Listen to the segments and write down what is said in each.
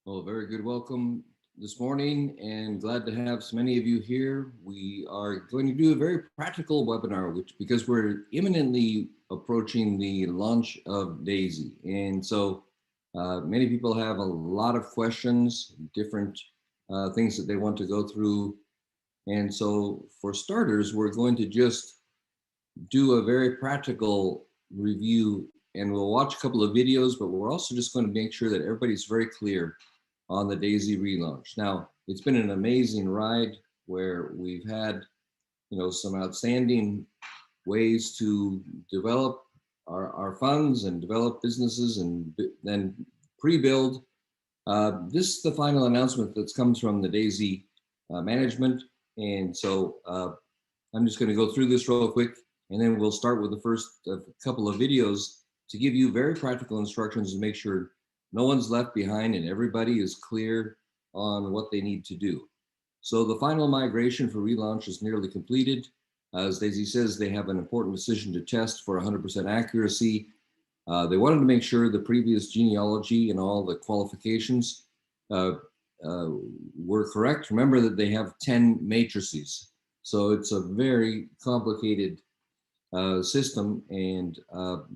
Well, very good welcome this morning and glad to have so many of you here. We are going to do a very practical webinar, which because we're imminently approaching the launch of DAISY. And so many people have a lot of questions, different things that they want to go through. And so for starters, we're going to just do a very practical review and we'll watch a couple of videos, but we're also just going to make sure that everybody's very clear on the DAISY relaunch. Now, it's been an amazing ride where we've had, some outstanding ways to develop our funds and develop businesses and then pre-build. This is the final announcement that comes from the DAISY management. And so I'm just going to go through this real quick, and then we'll start with the first couple of videos to give you very practical instructions to make sure no one's left behind and everybody is clear on what they need to do. So the final migration for relaunch is nearly completed. As Daisy says, they have an important decision to test for 100% accuracy. They wanted to make sure the previous genealogy and all the qualifications were correct. Remember that they have 10 matrices. So it's a very complicated system, and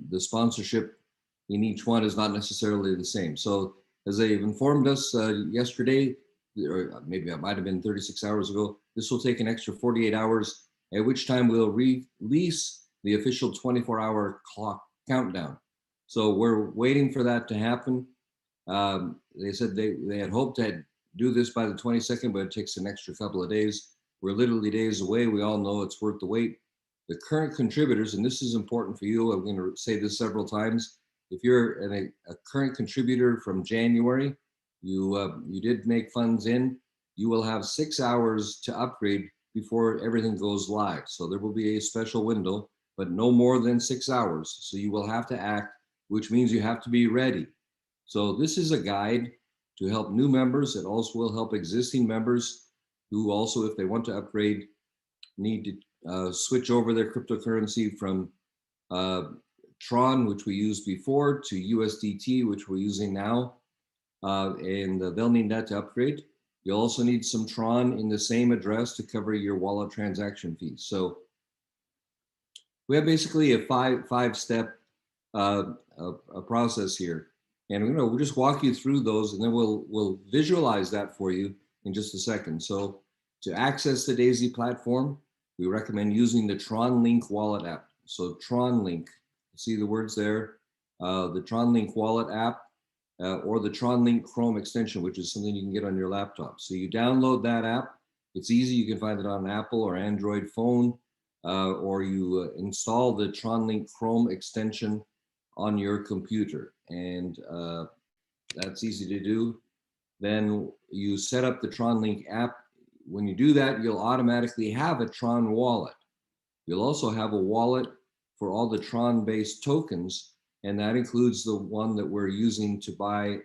the sponsorship in each one is not necessarily the same. So as they've informed us yesterday, or maybe it might have been 36 hours ago, this will take an extra 48 hours, at which time we'll release the official 24-hour clock countdown. So we're waiting for that to happen. They said they had hoped to do this by the 22nd, but it takes an extra couple of days. We're literally days away. We all know it's worth the wait. The current contributors, and this is important for you, I'm going to say this several times. If you're a current contributor from January, you did make funds in, you will have 6 hours to upgrade before everything goes live. So there will be a special window, but no more than 6 hours. So you will have to act, which means you have to be ready. So this is a guide to help new members. It also will help existing members who also, if they want to upgrade, need to switch over their cryptocurrency from Tron, which we used before, to USDT, which we're using now, and they'll need that to upgrade. You'll also need some Tron in the same address to cover your wallet transaction fees. So we have basically a five-step a process here, and we'll just walk you through those, and then we'll visualize that for you in just a second. So to access the DAISY platform, we recommend using the Tron Link wallet app. So Tron Link, see the words there, the Tron Link wallet app, or the Tron Link Chrome extension, which is something you can get on your laptop. So you download that app. It's easy. You can find it on an Apple or Android phone, or you install the Tron Link Chrome extension on your computer, and that's easy to do. Then you set up the Tron Link app. When you do that, you'll automatically have a Tron wallet. You'll also have a wallet for all the Tron-based tokens, and that includes the one that we're using to buy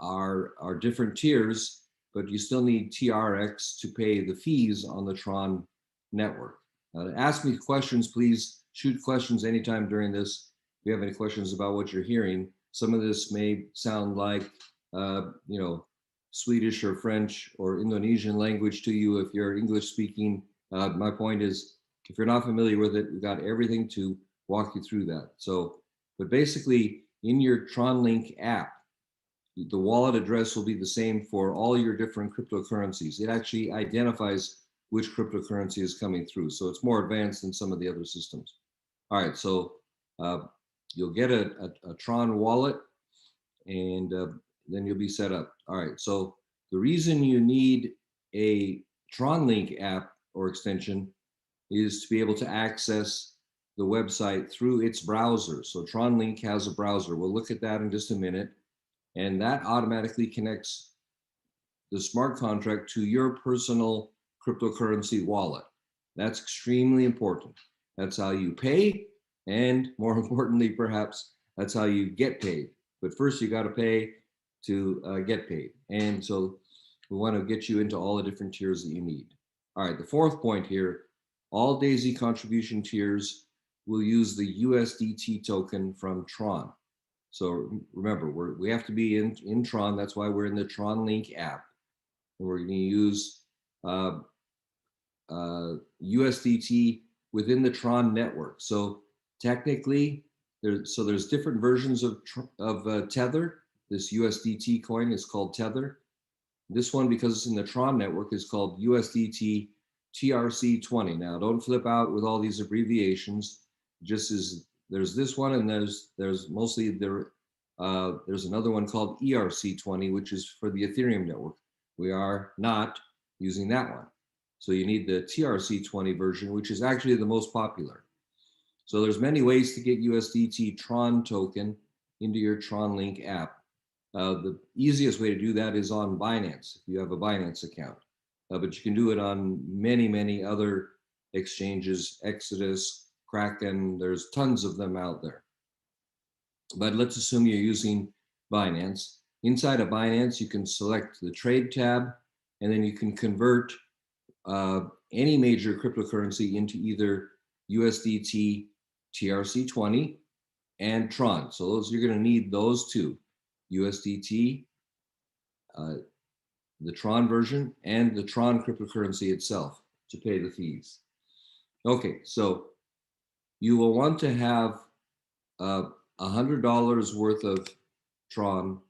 our different tiers, but you still need TRX to pay the fees on the Tron network. Ask me questions, please. Shoot questions anytime during this. If you have any questions about what you're hearing, some of this may sound like, Swedish or French or Indonesian language to you if you're English speaking. My point is, if you're not familiar with it, we've got everything to walk you through that. So, but basically in your Tron Link app, the wallet address will be the same for all your different cryptocurrencies. It actually identifies which cryptocurrency is coming through. So it's more advanced than some of the other systems. All right, so you'll get a Tron wallet, and then you'll be set up. All right, so the reason you need a Tron Link app or extension is to be able to access the website through its browser. So Tron Link has a browser. We'll look at that in just a minute. And that automatically connects the smart contract to your personal cryptocurrency wallet. That's extremely important. That's how you pay, and more importantly, perhaps, that's how you get paid. But first, you got to pay to get paid. And so we want to get you into all the different tiers that you need. All right, the fourth point here, all DAISY contribution tiers will use the USDT token from Tron. So remember, we have to be in Tron. That's why we're in the Tron Link app. And we're going to use uh, USDT within the Tron network. So technically, there's different versions of Tether. This USDT coin is called Tether. This one, because it's in the Tron network, is called USDT TRC20. Now, don't flip out with all these abbreviations. Just as there's this one, and there's mostly there's another one called ERC20, which is for the Ethereum network. We are not using that one. So you need the TRC20 version, which is actually the most popular. So there's many ways to get USDT Tron token into your Tron Link app. The easiest way to do that is on Binance, if you have a Binance account. But you can do it on many, many other exchanges, Exodus, Kraken, there's tons of them out there. But let's assume you're using Binance. Inside of Binance, you can select the trade tab, and then you can convert any major cryptocurrency into either USDT TRC20 and Tron. So those, you're going to need those two, USDT, the Tron version, and the Tron cryptocurrency itself to pay the fees. Okay, so you will want to have $100 worth of Tron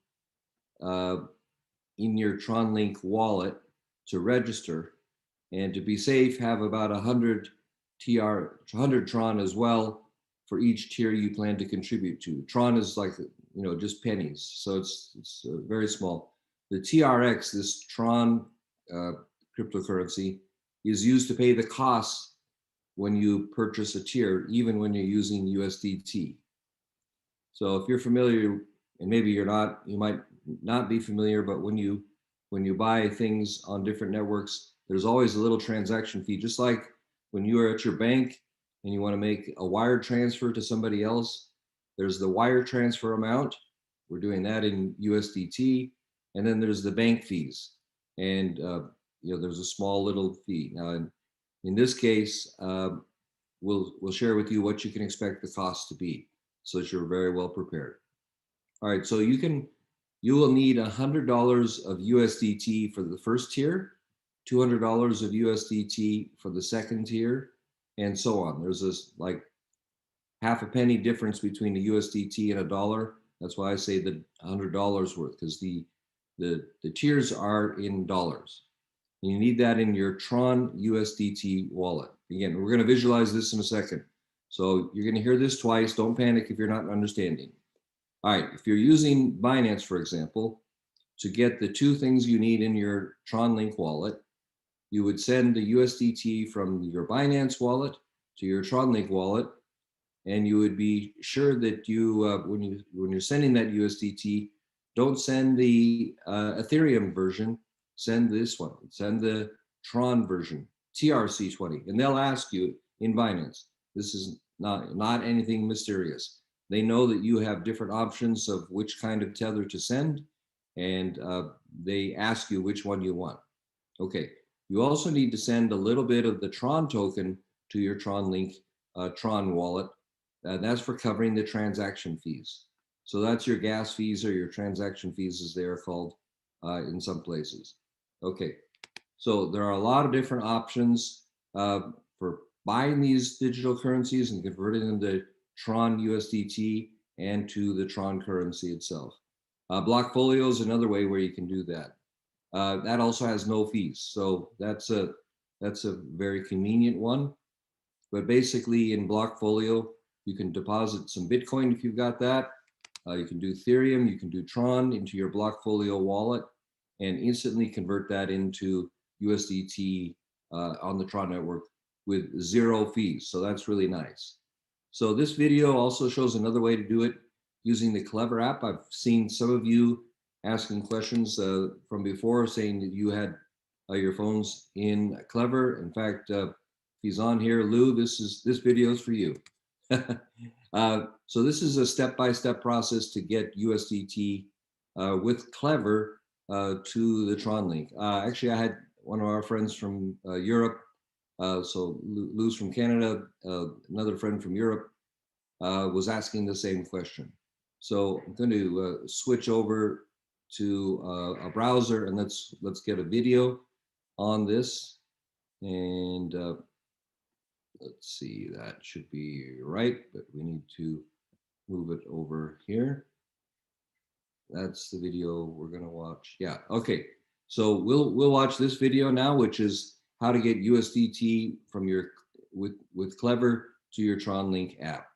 in your Tron Link wallet to register, and to be safe, have about 100 Tron as well for each tier you plan to contribute to. Tron is like, just pennies, so it's very small. The TRX, this Tron cryptocurrency, is used to pay the costs when you purchase a tier, even when you're using USDT. So if you're familiar, and maybe you're not, you might not be familiar, but when you buy things on different networks, there's always a little transaction fee, just like when you are at your bank and you want to make a wire transfer to somebody else. There's the wire transfer amount. We're doing that in USDT. And then there's the bank fees. And there's a small little fee. Now, in this case, we'll share with you what you can expect the cost to be, so that you're very well prepared. All right, so you will need $100 of USDT for the first tier, $200 of USDT for the second tier, and so on. There's this like half a penny difference between the USDT and a dollar. That's why I say the $100 worth, because the tiers are in dollars. And you need that in your Tron USDT wallet. Again, we're going to visualize this in a second. So you're going to hear this twice. Don't panic if you're not understanding. All right, if you're using Binance, for example, to get the two things you need in your Tron Link wallet, you would send the USDT from your Binance wallet to your Tron Link wallet, and you would be sure that when you're sending that USDT, don't send the Ethereum version. Send this one. Send the Tron version, TRC20, and they'll ask you in Binance. This is not anything mysterious. They know that you have different options of which kind of tether to send, and they ask you which one you want. Okay. You also need to send a little bit of the Tron token to your Tron Link Tron wallet. That's for covering the transaction fees. So that's your gas fees, or your transaction fees, as they are called in some places. Okay, so there are a lot of different options for buying these digital currencies and converting them to Tron USDT and to the Tron currency itself. Blockfolio is another way where you can do that. That also has no fees, so that's a very convenient one. But basically, in Blockfolio, you can deposit some Bitcoin if you've got that. You can do Ethereum, you can do Tron into your Blockfolio wallet, and instantly convert that into USDT on the Tron network with zero fees. So that's really nice. So this video also shows another way to do it using the Clever app. I've seen some of you asking questions from before, saying that you had your phones in Clever. In fact, if he's on here, Lou, this video is for you. So this is a step-by-step process to get USDT with Clever to the Tron Link. Actually, I had one of our friends from Europe, so Lou's from Canada, another friend from Europe, was asking the same question. So I'm going to switch over to a browser, and let's get a video on this. And let's see, that should be right, but we need to move it over here. That's the video we're going to watch. Yeah, okay. So we'll watch this video now, which is how to get USDT from your with Clever to your TronLink app.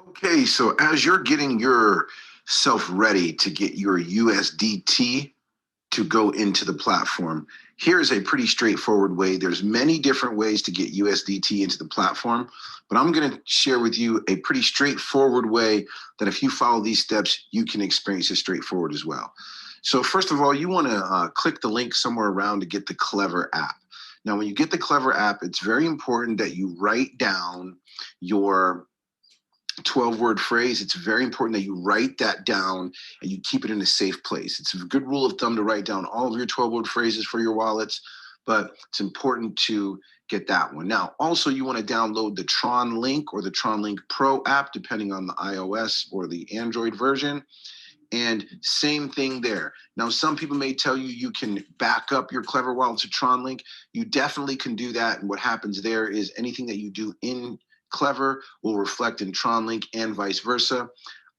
Okay, so as you're getting yourself ready to get your USDT to go into the platform, here's a pretty straightforward way. There's many different ways to get USDT into the platform, but I'm going to share with you a pretty straightforward way that if you follow these steps, you can experience it straightforward as well. So first of all, you want to click the link somewhere around to get the Clever app. Now, when you get the Clever app, it's very important that you write down your 12-word phrase. It's very important that you write that down and you keep it in a safe place. It's a good rule of thumb to write down all of your 12-word phrases for your wallets, but it's important to get that one. Now, also you want to download the Tron Link or the Tron Link Pro app, depending on the iOS or the Android version. And same thing there. Now, some people may tell you you can back up your Clever Wallet to Tron Link. You definitely can do that. And what happens there is anything that you do in Clever will reflect in TronLink and vice versa.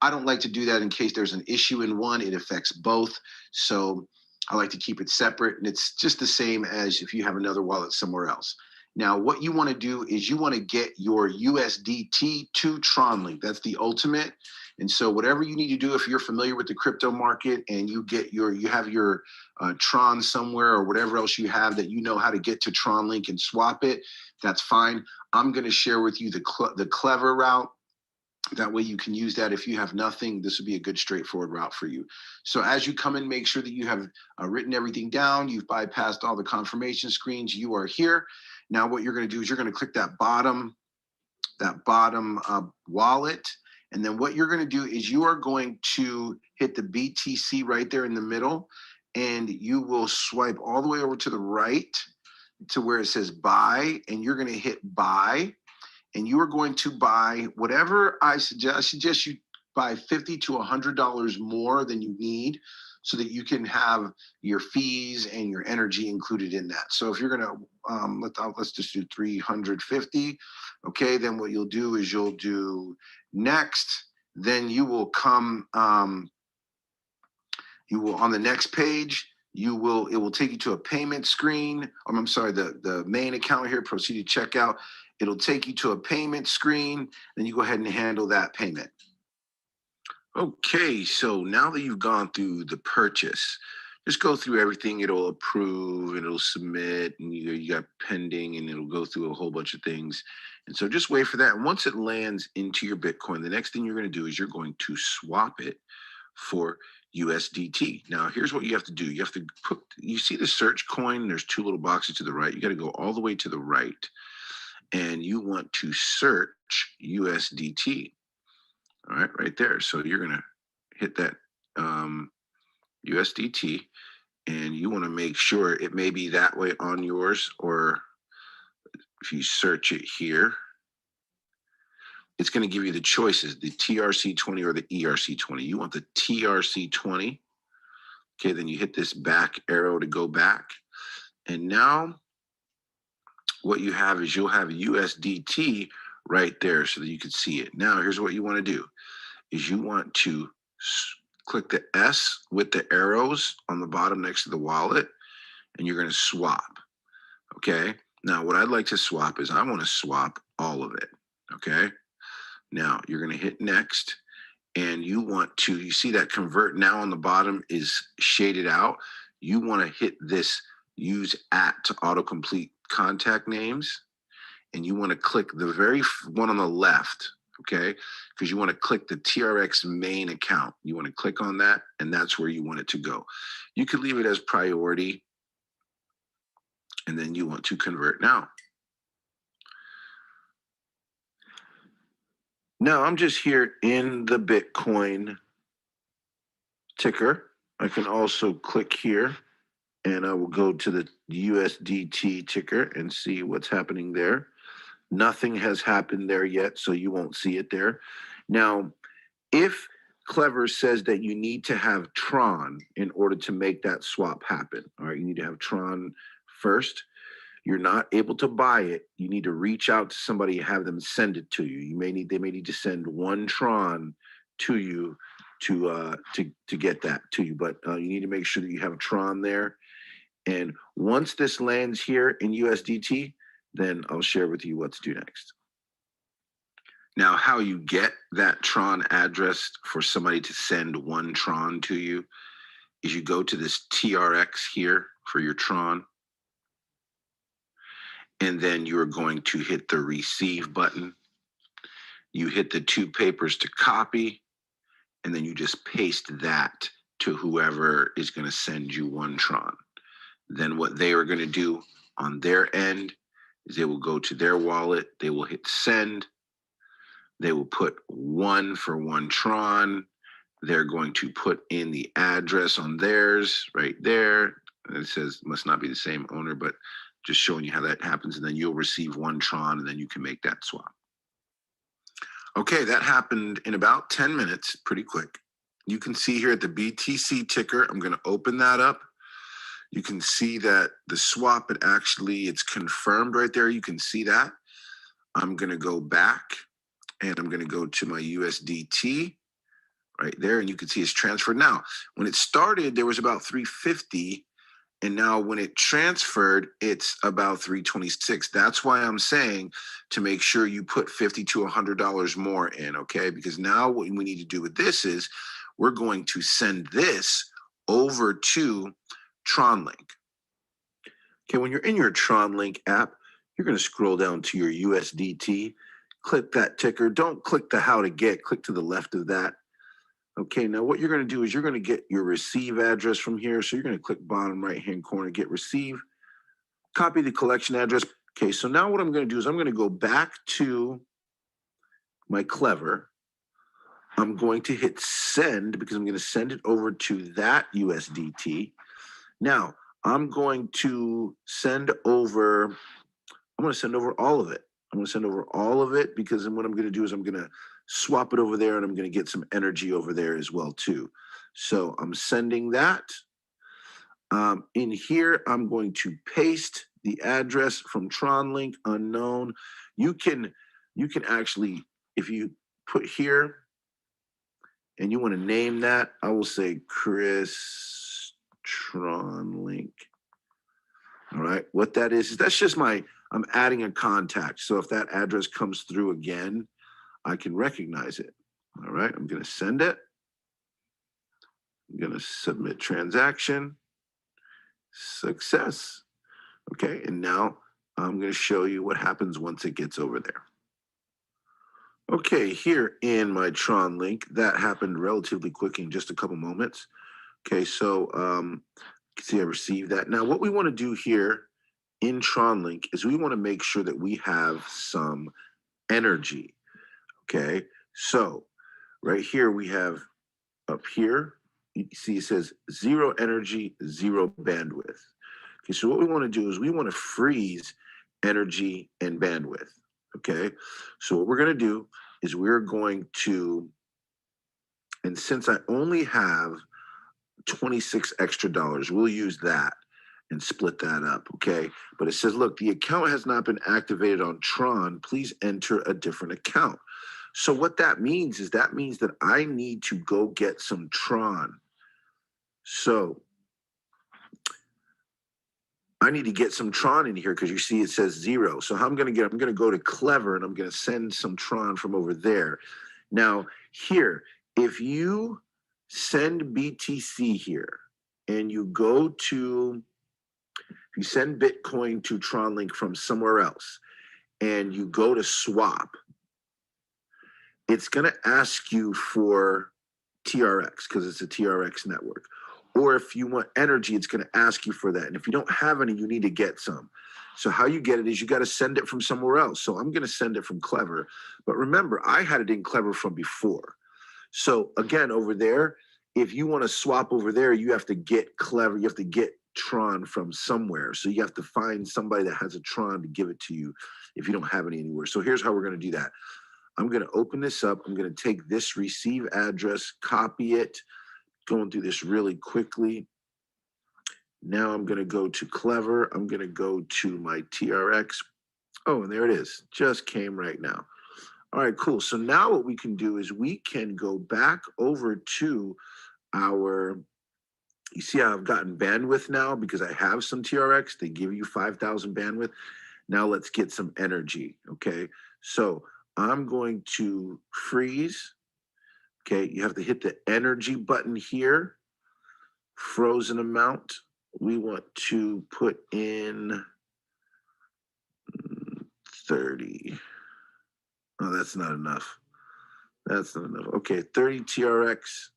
I don't like to do that in case there's an issue in one, it affects both. So I like to keep it separate, and it's just the same as if you have another wallet somewhere else. Now, what you want to do is you want to get your USDT to TronLink. That's the ultimate. And so whatever you need to do, if you're familiar with the crypto market and you have your Tron somewhere or whatever else you have that you know how to get to TronLink and swap it, that's fine. I'm going to share with you the Clever route. That way you can use that. If you have nothing, this would be a good straightforward route for you. So as you come in, make sure that you have written everything down. You've bypassed all the confirmation screens. You are here. Now what you're going to do is you're going to click that bottom wallet. And then what you're going to do is you are going to hit the BTC right there in the middle, and you will swipe all the way over to the right to where it says buy, and you're going to hit buy, and you are going to buy whatever I suggest you buy $50 to $100 more than you need so that you can have your fees and your energy included in that. So if you're going to, let's just do 350. Okay, then what you'll do is you'll do next, then you will come, you will on the next page, it will take you to a payment screen. I'm sorry, the main account here, proceed to checkout. It'll take you to a payment screen, then you go ahead and handle that payment. Okay, so now that you've gone through the purchase, just go through everything. It'll approve, it'll submit, and you got pending, and it'll go through a whole bunch of things. And so just wait for that. And once it lands into your Bitcoin, the next thing you're going to do is you're going to swap it for USDT. Now, here's what you have to do. You have to you see the search coin? There's two little boxes to the right. You got to go all the way to the right, and you want to search USDT. All right, right there. So you're going to hit that USDT, and you want to make sure it may be that way on yours, or if you search it here, it's going to give you the choices, the TRC20 or the ERC20. You want the TRC20. Okay, then you hit this back arrow to go back. And now what you have is you'll have USDT right there so that you can see it. Now, here's what you want to do is you want to click the S with the arrows on the bottom next to the wallet, and you're going to swap. Okay. Now, what I'd like to swap is I want to swap all of it. Okay. Now, you're going to hit next, and you want to, you see that convert now on the bottom is shaded out. You want to hit this use at to autocomplete contact names, and you want to click the very one on the left. Okay, because you want to click the TRX main account. You want to click on that, and that's where you want it to go. You could leave it as priority, and then you want to convert now. Now I'm just here in the Bitcoin ticker. I can also click here, and I will go to the USDT ticker and see what's happening there. Nothing has happened there yet, so you won't see it there. Now, if Clever says that you need to have Tron in order to make that swap happen, all right, you need to have Tron first. You're not able to buy it. You need to reach out to somebody and have them send it to you. They may need to send one Tron to you to get that to you. But you need to make sure that you have Tron there. And once this lands here in USDT, then I'll share with you what to do next. Now, how you get that Tron address for somebody to send one Tron to you is you go to this TRX here for your Tron. And then you're going to hit the receive button. You hit the two papers to copy, and then you just paste that to whoever is going to send you one Tron. Then what they are going to do on their end is they will go to their wallet, they will hit send, they will put one for one Tron, they're going to put in the address on theirs right there. And it says must not be the same owner, but just showing you how that happens, and then you'll receive one Tron, and then you can make that swap. Okay, that happened in about 10 minutes, pretty quick. You can see here at the BTC ticker, I'm going to open that up. You can see that the swap, it's confirmed right there. You can see that. I'm going to go back, and I'm going to go to my USDT right there, and you can see it's transferred. Now, when it started, there was about 350. And now when it transferred, it's about 326. That's why I'm saying to make sure you put $50 to $100 more in, okay? Because now what we need to do with this is we're going to send this over to TronLink. Okay, when you're in your TronLink app, you're going to scroll down to your USDT, click that ticker. Don't click the how to get, click to the left of that. Okay, now what you're going to do is you're going to get your receive address from here. So you're going to click bottom right-hand corner, get receive, copy the collection address. Okay, so now what I'm going to do is I'm going to go back to my Clever. I'm going to hit send because I'm going to send it over to that USDT. Now, I'm going to send over all of it. I'm going to send over all of it because then what I'm going to do is I'm going to swap it over there, and I'm going to get some energy over there as well too. So I'm sending that. In here, I'm going to paste the address from TronLink unknown. You can actually, if you put here and you want to name that, I will say Chris TronLink. All right, what that is that's just I'm adding a contact. So if that address comes through again, I can recognize it. All right, I'm going to send it. I'm going to submit transaction. Success. Okay, and now I'm going to show you what happens once it gets over there. Okay, here in my TronLink, that happened relatively quick in just a couple moments. Okay, so you can see I received that. Now, what we want to do here in TronLink is we want to make sure that we have some energy. Okay, so right here we have up here, you see it says 0 energy, 0 bandwidth. Okay, so what we want to do is we want to freeze energy and bandwidth. Okay, so what we're going to do is we're going to, and since I only have 26 extra dollars, we'll use that and split that up, okay? But it says, look, the account has not been activated on Tron. Please enter a different account. So what that means is that I need to go get some Tron. So I need to get some Tron in here because you see it says 0. So how I'm going to go to Clever, and I'm going to send some Tron from over there. Now here, if you send BTC here and you go to, if you send Bitcoin to TronLink from somewhere else and you go to swap, it's going to ask you for TRX because it's a TRX network. Or if you want energy, it's going to ask you for that. And if you don't have any, you need to get some. So how you get it is you got to send it from somewhere else. So I'm going to send it from Clever. But remember, I had it in Clever from before. So again, over there, if you want to swap over there, you have to get Clever. You have to get Tron from somewhere. So you have to find somebody that has a Tron to give it to you if you don't have any anywhere. So here's how we're going to do that. I'm going to open this up. I'm going to take this receive address, copy it, going through this really quickly. Now I'm going to go to Clever. I'm going to go to my TRX. Oh, and there it is. Just came right now. All right, cool. So now what we can do is we can go back over to our, you see how I've gotten bandwidth now because I have some TRX. They give you 5,000 bandwidth. Now let's get some energy, okay? So I'm going to freeze. Okay, you have to hit the energy button here. Frozen amount. We want to put in 30. Oh, that's not enough. That's not enough. Okay, 30 TRX.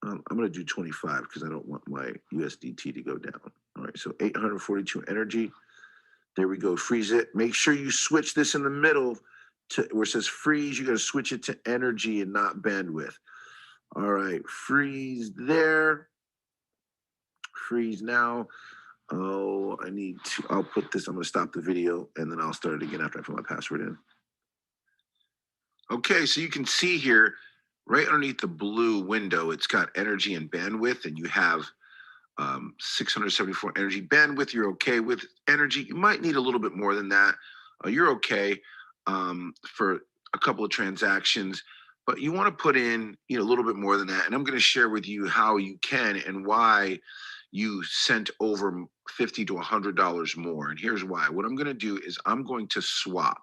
I'm going to do 25 because I don't want my USDT to go down. All right, so 842 energy. There we go. Freeze it. Make sure you switch this in the middle to where it says freeze. You got to switch it to energy and not bandwidth. All right, freeze there. Freeze now. Oh, I need to, I'll put this, I'm going to stop the video and then I'll start it again after I put my password in. Okay, so you can see here, right underneath the blue window, it's got energy and bandwidth, and you have 674 energy bandwidth. You're okay with energy. You might need a little bit more than that. You're okay for a couple of transactions, but you want to put in a little bit more than that. And I'm going to share with you how you can and why you sent over $50 to $100 more. And here's why. What I'm going to do is I'm going to swap.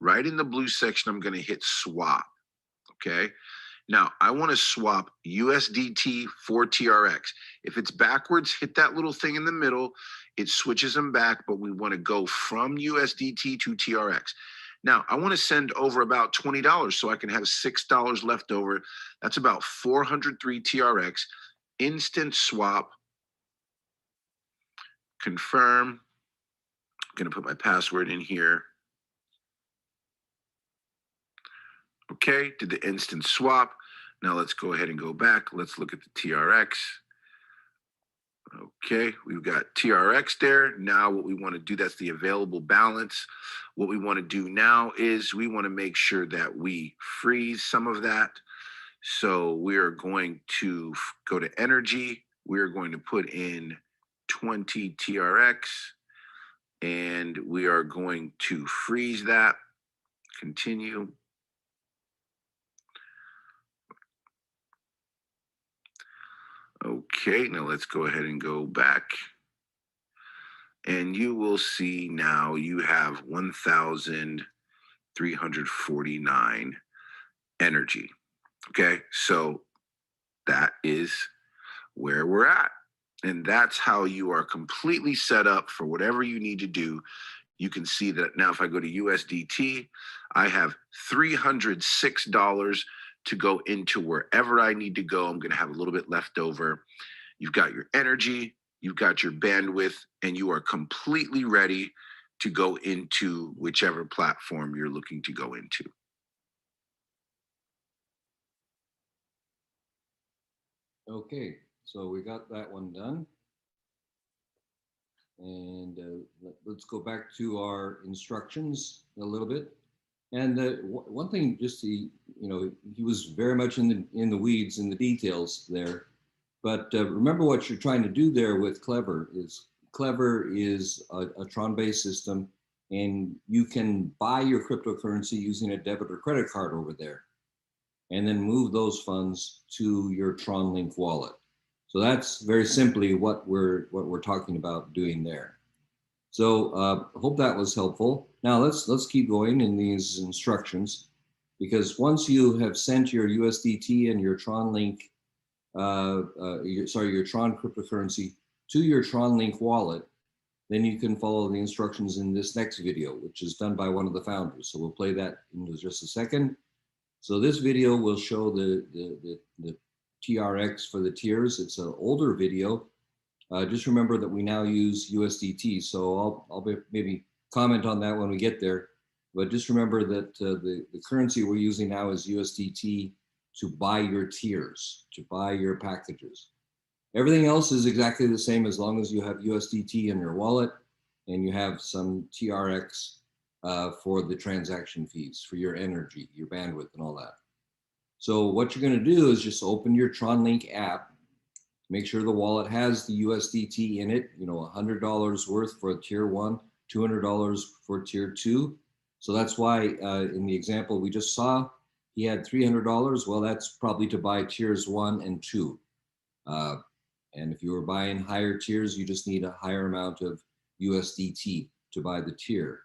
Right in the blue section, I'm going to hit swap. Okay. Now, I want to swap USDT for TRX. If it's backwards, hit that little thing in the middle. It switches them back, but we want to go from USDT to TRX. Now, I want to send over about $20 so I can have $6 left over. That's about 403 TRX. Instant swap. Confirm. I'm going to put my password in here. Okay, did the instant swap. Now let's go ahead and go back. Let's look at the TRX. Okay, we've got TRX there. Now what we want to do, that's the available balance. What we want to do now is we want to make sure that we freeze some of that. So we are going to go to energy. We're going to put in 20 TRX and we are going to freeze that. Continue. Okay, now let's go ahead and go back. And you will see now you have 1,349 energy. Okay, so that is where we're at. And that's how you are completely set up for whatever you need to do. You can see that now if I go to USDT, I have $306 to go into wherever I need to go. I'm going to have a little bit left over. You've got your energy, you've got your bandwidth, and you are completely ready to go into whichever platform you're looking to go into. Okay, so we got that one done. And let's go back to our instructions a little bit. And one thing, just to, he was very much in the weeds, in the details there. But remember what you're trying to do there with Clever is a Tron-based system, and you can buy your cryptocurrency using a debit or credit card over there, and then move those funds to your Tron Link wallet. So that's very simply what we're talking about doing there. So hope that was helpful. Now let's keep going in these instructions, because once you have sent your USDT and your Tron Link, your Tron cryptocurrency to your Tron Link wallet, then you can follow the instructions in this next video, which is done by one of the founders. So we'll play that in just a second. So this video will show the TRX for the tiers. It's an older video. Just remember that we now use USDT. So I'll maybe comment on that when we get there. But just remember that the currency we're using now is USDT to buy your tiers, to buy your packages. Everything else is exactly the same as long as you have USDT in your wallet and you have some TRX for the transaction fees, for your energy, your bandwidth, and all that. So what you're going to do is just open your TronLink app, make sure the wallet has the USDT in it, you know, $100 worth for tier 1, $200 for tier 2. So that's why in the example we just saw, he had $300. Well, that's probably to buy tiers 1 and 2. And if you were buying higher tiers, you just need a higher amount of USDT to buy the tier.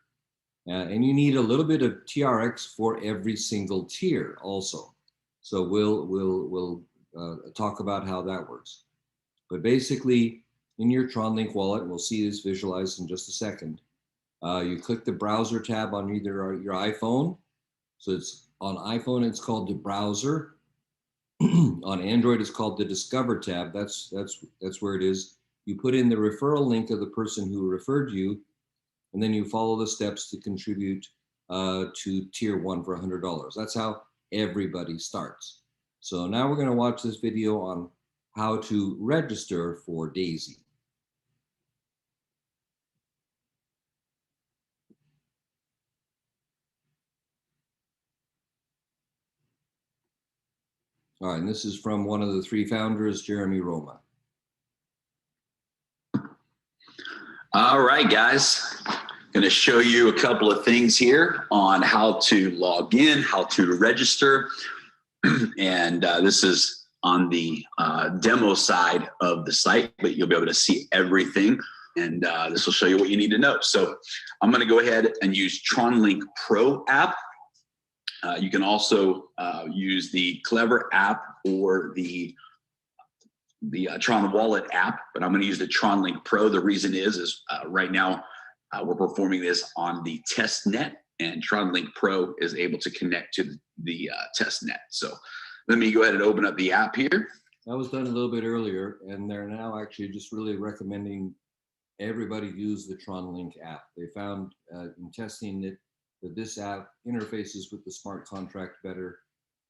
And you need a little bit of TRX for every single tier also. So we'll talk about how that works. But basically, in your TronLink wallet, and we'll see this visualized in just a second, you click the browser tab on either your iPhone. So it's on iPhone, it's called the browser. On Android, it's called the Discover tab. That's where it is. You put in the referral link of the person who referred you, and then you follow the steps to contribute to tier 1 for $100. That's how everybody starts. So now we're going to watch this video on how to register for DAISY. All right, and this is from one of the 3 founders, Jeremy Roma. All right, guys. Going to show you a couple of things here on how to log in, how to register. And this is on the demo side of the site, but you'll be able to see everything. And this will show you what you need to know. So I'm going to go ahead and use TronLink Pro app. You can also use the Clever app or the Tron Wallet app, but I'm going to use the TronLink Pro. The reason is right now we're performing this on the test net, and TronLink Pro is able to connect to the test net. So let me go ahead and open up the app here. That was done a little bit earlier, and they're now actually just really recommending everybody use the TronLink app. They found in testing that this app interfaces with the smart contract better.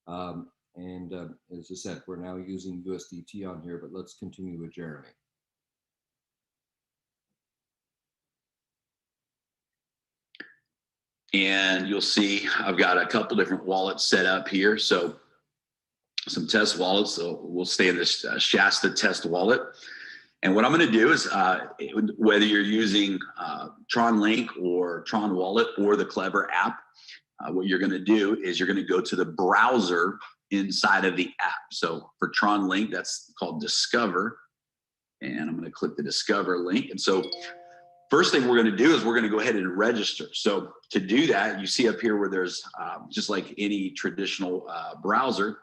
And as I said, we're now using USDT on here, but let's continue with Jeremy. And you'll see I've got a couple different wallets set up here. So some test wallets. So we'll stay in this Shasta test wallet. And what I'm going to do is whether you're using TronLink or Tron Wallet or the Clever app, what you're going to do is you're going to go to the browser inside of the app. So for TronLink, that's called Discover. And I'm going to click the Discover link. And so first thing we're going to do is we're going to go ahead and register. So to do that, you see up here where there's just like any traditional browser,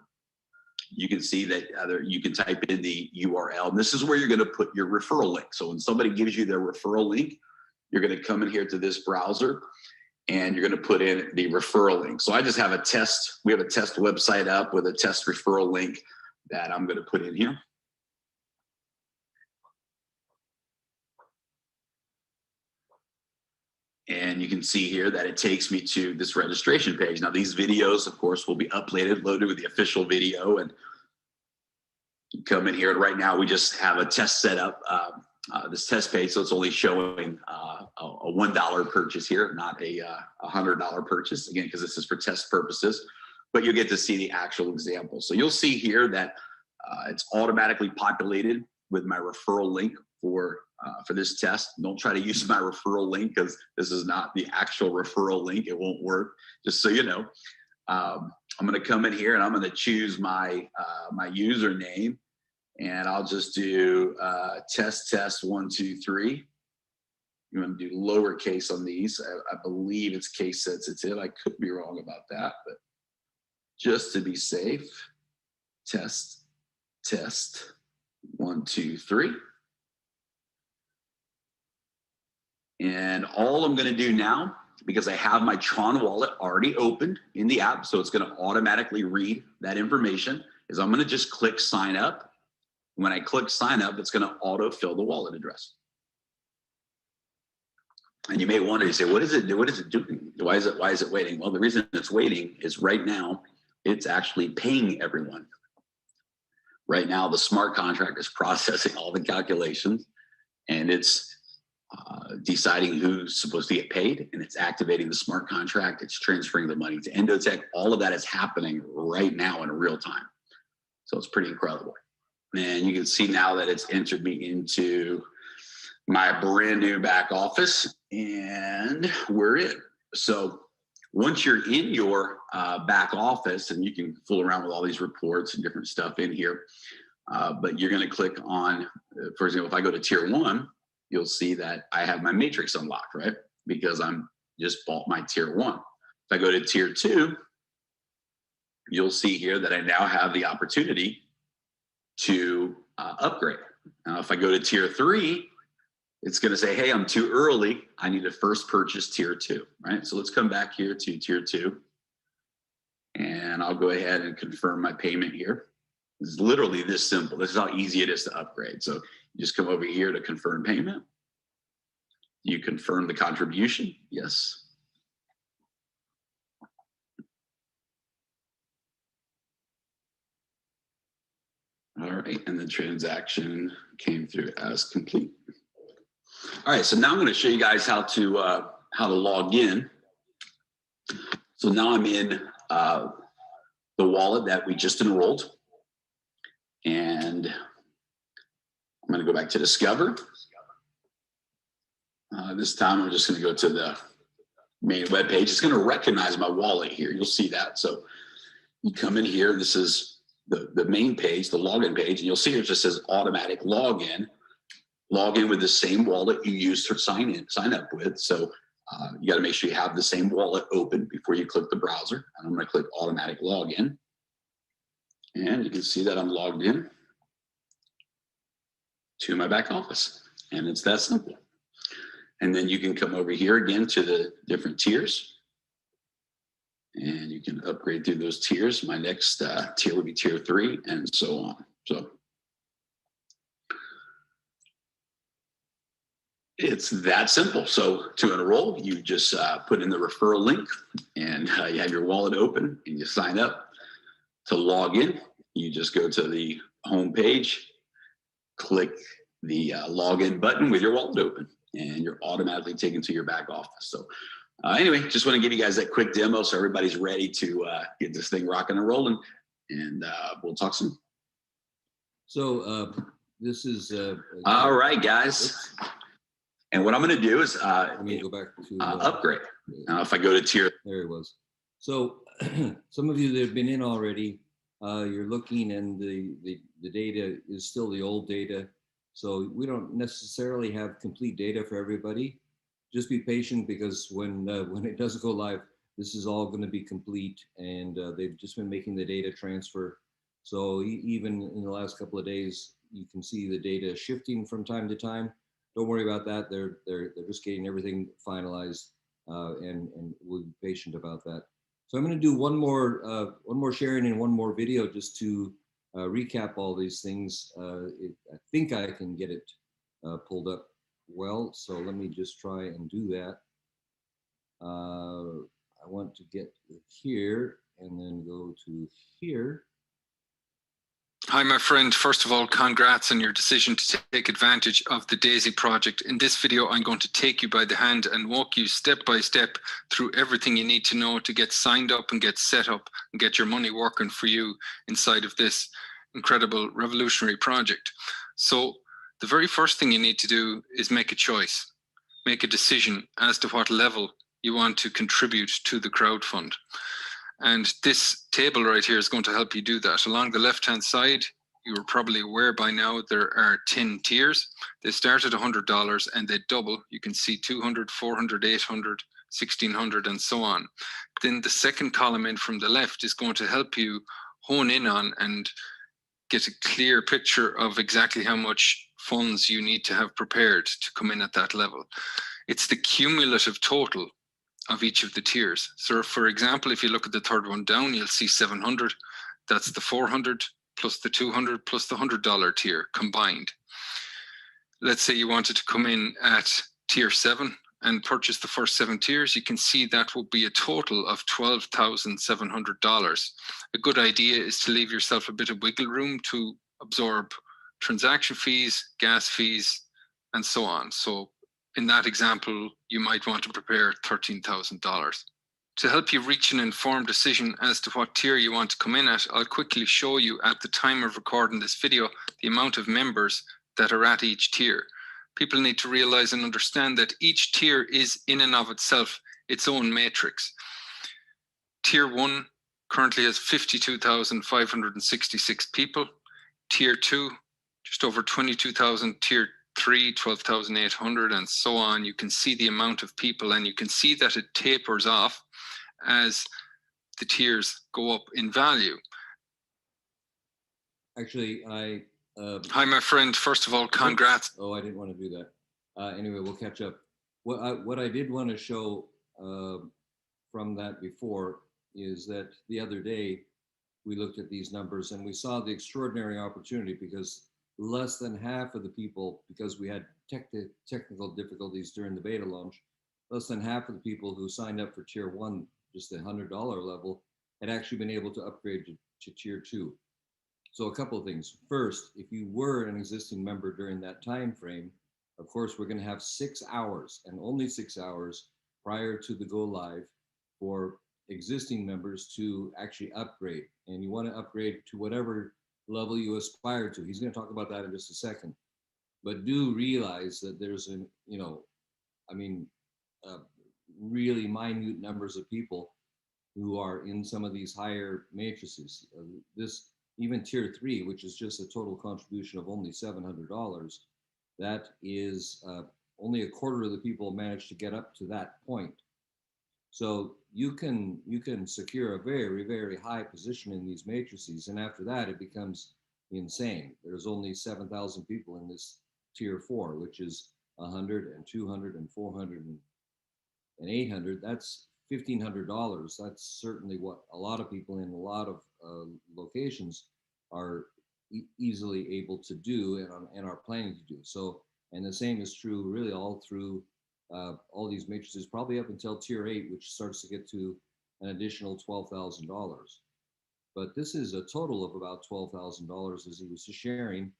you can see that you can type in the URL. And this is where you're going to put your referral link. So when somebody gives you their referral link, you're going to come in here to this browser and you're going to put in the referral link. So I just have a test. We have a test website up with a test referral link that I'm going to put in here. And you can see here that it takes me to this registration page. Now these videos, of course, will be uploaded, loaded with the official video, and you come in here. And right now we just have a test set up, this test page. So it's only showing a $1 purchase here, not a $100 purchase, again, because this is for test purposes, but you'll get to see the actual example. So you'll see here that it's automatically populated with my referral link for this test. Don't try to use my referral link because this is not the actual referral link. It won't work, just so you know. I'm going to come in here and I'm going to choose my my username, and I'll just do test 1 2 3. I'm going to do lowercase on these. I believe it's case sensitive. I could be wrong about that, but just to be safe, test 1 2 3. And all I'm going to do now, because I have my Tron wallet already opened in the app, so it's going to automatically read that information, is I'm going to just click sign up. When I click sign up, it's going to auto-fill the wallet address. And you may wonder, you say, what is it doing? Why is it waiting? Well, the reason it's waiting is right now, it's actually paying everyone. Right now, the smart contract is processing all the calculations, and it's deciding who's supposed to get paid, and it's activating the smart contract. It's transferring the money to Endotech. All of that is happening right now in real time. So it's pretty incredible. And you can see now that it's entered me into my brand new back office, and we're in. So once you're in your back office, and you can fool around with all these reports and different stuff in here, but you're going to click on, for example, if I go to tier 1, you'll see that I have my matrix unlocked, right? Because I'm just bought my tier 1. If I go to tier 2, you'll see here that I now have the opportunity to upgrade. Now, if I go to tier 3, it's going to say, hey, I'm too early. I need to first purchase tier 2, right? So let's come back here to tier 2. And I'll go ahead and confirm my payment here. It's literally this simple. This is how easy it is to upgrade. So you just come over here to confirm payment. You confirm the contribution. Yes. All right, and the transaction came through as complete. All right, so now I'm going to show you guys how to log in. So now I'm in the wallet that we just enrolled, and I'm going to go back to Discover. This time I'm just going to go to the main web page. It's going to recognize my wallet here. You'll see that. So you come in here. This is the main page, the login page, and you'll see it just says automatic login. Log in with the same wallet you used to sign up with. So you got to make sure you have the same wallet open before you click the browser. And I'm going to click automatic login. And you can see that I'm logged in to my back office. And it's that simple. And then you can come over here again to the different tiers. And you can upgrade through those tiers. My next tier would be tier 3, and so on. So it's that simple. So to enroll, you just put in the referral link, and you have your wallet open, and you sign up. To log in, you just go to the home page, click the login button with your wallet open, and you're automatically taken to your back office. So anyway, just want to give you guys that quick demo so everybody's ready to get this thing rocking and rolling, and we'll talk soon. So this is all right, guys. And what I'm going to do is let me go back to upgrade. Now, if I go to tier, there it was. So some of you that have been in already, you're looking, and the data is still the old data. So we don't necessarily have complete data for everybody. Just be patient, because when it does go live, this is all going to be complete, and they've just been making the data transfer. So even in the last couple of days, you can see the data shifting from time to time. Don't worry about that. They're just getting everything finalized, and we'll be patient about that. So I'm going to do one more sharing and one more video just to recap all these things. I think I can get it pulled up well, so let me just try and do that. I want to get here and then go to here. Hi, my friend. First of all, congrats on your decision to take advantage of the DAISY project. In this video, I'm going to take you by the hand and walk you step by step through everything you need to know to get signed up and get set up and get your money working for you inside of this incredible revolutionary project. So the very first thing you need to do is make a choice, make a decision as to what level you want to contribute to the crowdfund. And this table right here is going to help you do that. Along the left-hand side, you are probably aware by now, there are 10 tiers. They start at $100 and they double. You can see 200, 400, 800, 1600, and so on. Then the second column in from the left is going to help you hone in on and get a clear picture of exactly how much funds you need to have prepared to come in at that level. It's the cumulative total of each of the tiers. So for example, if you look at the third one down, you'll see 700. That's the 400 plus the 200 plus the $100 tier combined. Let's say you wanted to come in at tier 7 and purchase the first 7 tiers. You can see that will be a total of $12,700. A good idea is to leave yourself a bit of wiggle room to absorb transaction fees, gas fees, and so on. So in that example, you might want to prepare $13,000. To help you reach an informed decision as to what tier you want to come in at, I'll quickly show you at the time of recording this video the amount of members that are at each tier. People need to realize and understand that each tier is in and of itself its own matrix. Tier 1 currently has 52,566 people. Tier 2, just over 22,000. Tier 3, 12,800, and so on. You can see the amount of people, and you can see that it tapers off as the tiers go up in value. Actually, Hi, my friend. First of all, congrats. Oh, I didn't want to do that. Anyway, we'll catch up. What I did want to show from that before is that the other day we looked at these numbers and we saw the extraordinary opportunity, because less than half of the people, because we had technical difficulties during the beta launch, less than half of the people who signed up for tier 1, just the $100 level, had actually been able to upgrade to tier 2. So a couple of things. First, if you were an existing member during that time frame, of course, we're going to have 6 hours, and only 6 hours prior to the go live, for existing members to actually upgrade. And you want to upgrade to whatever level you aspire to. He's going to talk about that in just a second. But do realize that there's really minute numbers of people who are in some of these higher matrices. Even tier 3, which is just a total contribution of only $700, that is only a quarter of the people manage to get up to that point. So you can secure a very, very high position in these matrices, and after that it becomes insane. There's only 7,000 people in this tier 4, which is 100 and 200 and 400 and 800. That's $1,500. That's certainly what a lot of people in a lot of locations are easily able to do and are planning to do. So, and the same is true really all through all these matrices, probably up until tier 8, which starts to get to an additional $12,000. But this is a total of about $12,000, as he was sharing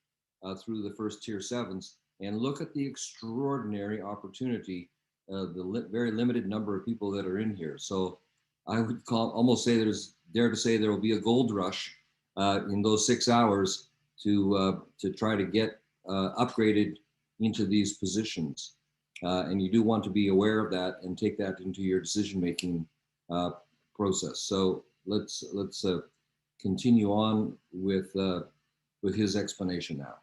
through the first tier 7s. And look at the extraordinary opportunity, very limited number of people that are in here. So I would almost say dare to say there will be a gold rush in those 6 hours to try to get upgraded into these positions. And you do want to be aware of that and take that into your decision-making process. So let's continue on with his explanation now.